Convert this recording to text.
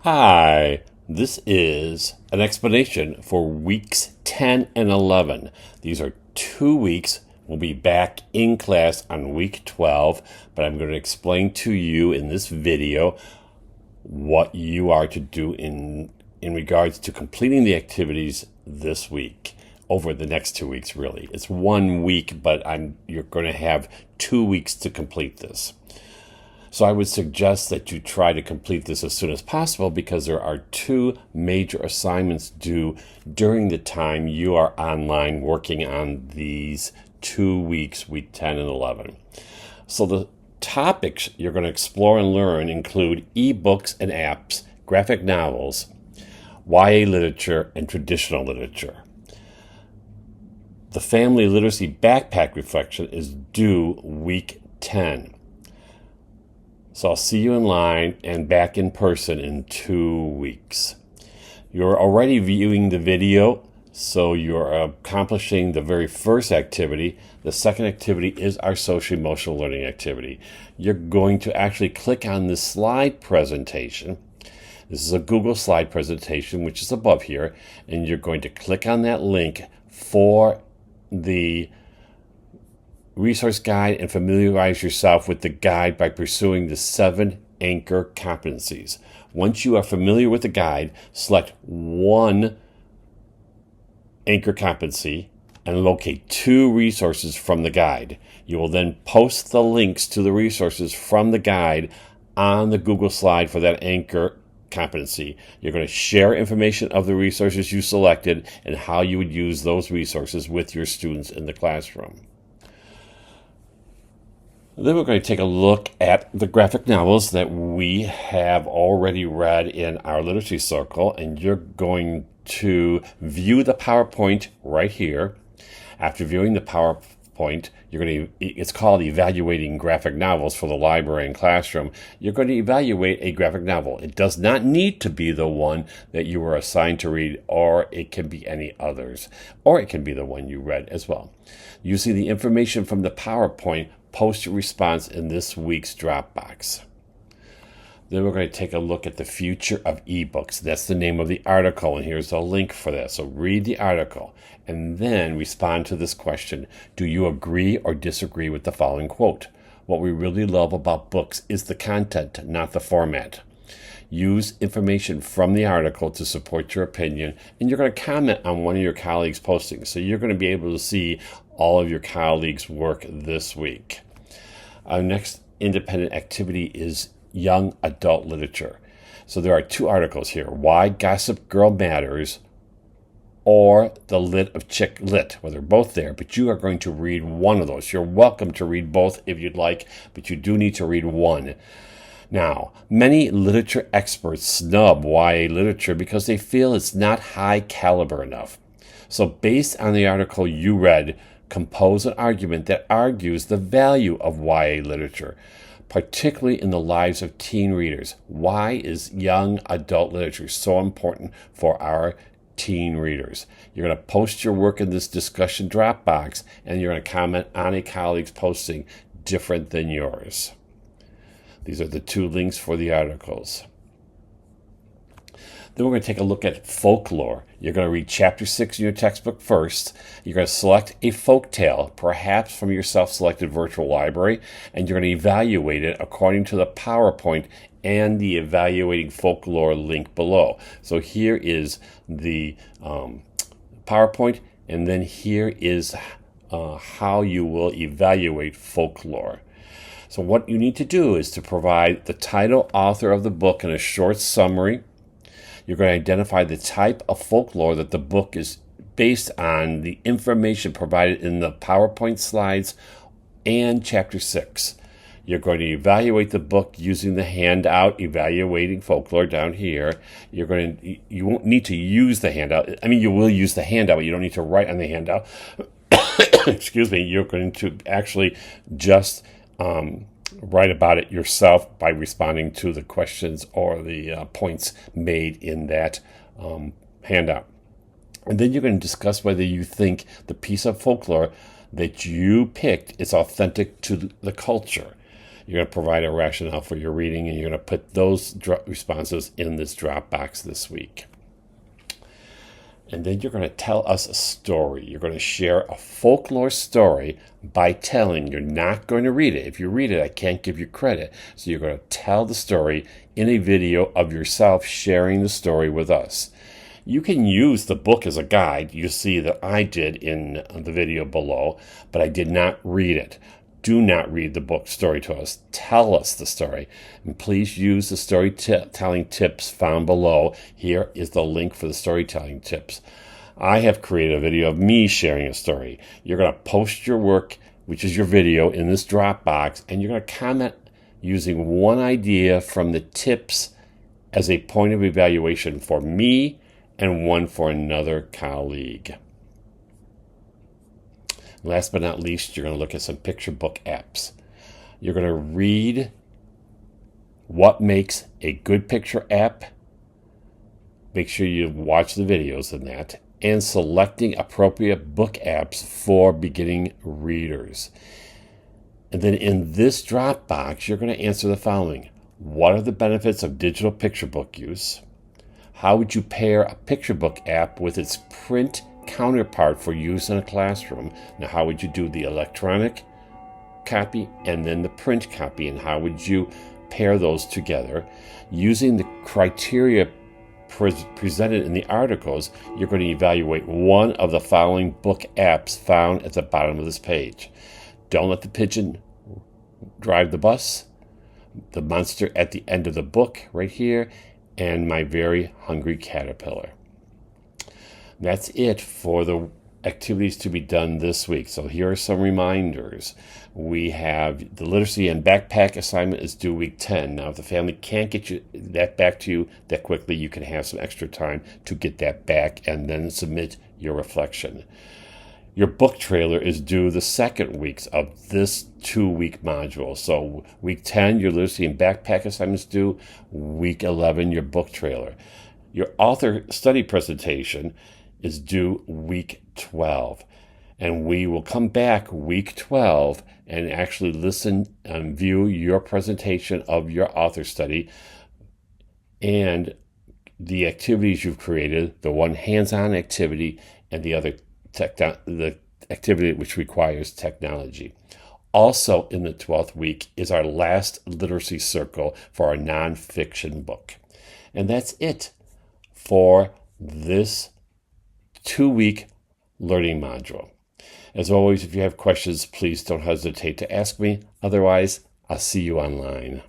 Hi, this is an explanation for weeks 10 and 11. These are 2 weeks. We'll be back in class on week 12, but I'm going to explain to you in this video what you are to do in regards to completing the activities this week. Over the next 2 weeks, really. It's 1 week, but you're going to have 2 weeks to complete this. So I would suggest that you try to complete this as soon as possible because there are 2 major assignments due during the time you are online working on these 2 weeks, week 10 and 11. So the topics you're going to explore and learn include ebooks and apps, graphic novels, YA literature, and traditional literature. The Family Literacy Backpack Reflection is due week 10. So I'll see you in line and back in person in 2 weeks. You're already viewing the video, so you're accomplishing the very first activity. The second activity is our social emotional learning activity. You're going to actually click on this slide presentation. This is a Google slide presentation, which is above here, and you're going to click on that link for the resource guide and familiarize yourself with the guide by pursuing the 7 anchor competencies. Once you are familiar with the guide, select one anchor competency and locate 2 resources from the guide. You will then post the links to the resources from the guide on the Google slide for that anchor competency. You're going to share information of the resources you selected and how you would use those resources with your students in the classroom. Then we're going to take a look at the graphic novels that we have already read in our literacy circle, and you're going to view the PowerPoint right here. After viewing the PowerPoint, it's called Evaluating Graphic Novels for the Library and Classroom. You're going to evaluate a graphic novel. It does not need to be the one that you were assigned to read, or it can be any others, or it can be the one you read as well. Using the information from the PowerPoint, post your response in this week's Dropbox. Then we're going to take a look at the future of ebooks. That's the name of the article, and here's a link for that. So read the article and then respond to this question. Do you agree or disagree with the following quote? What we really love about books is the content, not the format. Use information from the article to support your opinion, and you're going to comment on one of your colleagues' postings. So you're going to be able to see all of your colleagues' work this week. Our next independent activity is young adult literature. So there are 2 articles here, Why Gossip Girl Matters or The Lit of Chick Lit. Well, they're both there, but you are going to read one of those. You're welcome to read both if you'd like, but you do need to read one. Now, many literature experts snub YA literature because they feel it's not high caliber enough. So based on the article you read, compose an argument that argues the value of YA literature, particularly in the lives of teen readers. Why is young adult literature so important for our teen readers? You're going to post your work in this discussion Dropbox, and you're going to comment on a colleague's posting different than yours. These are the 2 links for the articles. Then we're going to take a look at folklore. You're going to read chapter 6 in your textbook first. You're going to select a folk tale, perhaps from your self-selected virtual library, and you're going to evaluate it according to the PowerPoint and the evaluating folklore link below. So here is the PowerPoint, and then here is how you will evaluate folklore. So what you need to do is to provide the title, author of the book, and a short summary. You're going to identify the type of folklore that the book is based on, the information provided in the PowerPoint slides, and chapter 6. You're going to evaluate the book using the handout, Evaluating Folklore, down here. You won't need to use the handout. I mean, you will use the handout, but you don't need to write on the handout. Excuse me. You're going to actually just write about it yourself by responding to the questions or the points made in that handout. And then you're going to discuss whether you think the piece of folklore that you picked is authentic to the culture. You're going to provide a rationale for your reading, and you're going to put those responses in this Dropbox this week. And then you're going to tell us a story. You're going to share a folklore story by telling. You're not going to read it. If you read it, I can't give you credit. So you're going to tell the story in a video of yourself sharing the story with us. You can use the book as a guide. You see that I did in the video below, but I did not read it. Do not read the book story to us. Tell us the story. And please use the storytelling tips found below. Here is the link for the storytelling tips. I have created a video of me sharing a story. You're going to post your work, which is your video, in this Dropbox, and you're going to comment using one idea from the tips as a point of evaluation for me and one for another colleague. Last but not least, you're going to look at some picture book apps. You're going to read what makes a good picture app. Make sure you watch the videos in that. And selecting appropriate book apps for beginning readers. And then in this Dropbox, you're going to answer the following. What are the benefits of digital picture book use? How would you pair a picture book app with its print counterpart for use in a classroom? Now, how would you do the electronic copy and then the print copy, and how would you pair those together? Using the criteria presented in the articles, you're going to evaluate one of the following book apps found at the bottom of this page. Don't Let the Pigeon Drive the Bus, The Monster at the End of the Book right here, and My Very Hungry Caterpillar. That's it for the activities to be done this week. So here are some reminders. We have the literacy and backpack assignment is due week 10. Now, if the family can't get that back to you that quickly, you can have some extra time to get that back and then submit your reflection. Your book trailer is due the second week of this 2-week module. So week 10, your literacy and backpack assignment is due. Week 11, your book trailer. Your author study presentation is due week 12. And we will come back week 12 and actually listen and view your presentation of your author study and the activities you've created, the one hands-on activity and the other the activity which requires technology. Also in the 12th week is our last literacy circle for our nonfiction book. And that's it for this 2-week learning module. As always, if you have questions, please don't hesitate to ask me. Otherwise, I'll see you online.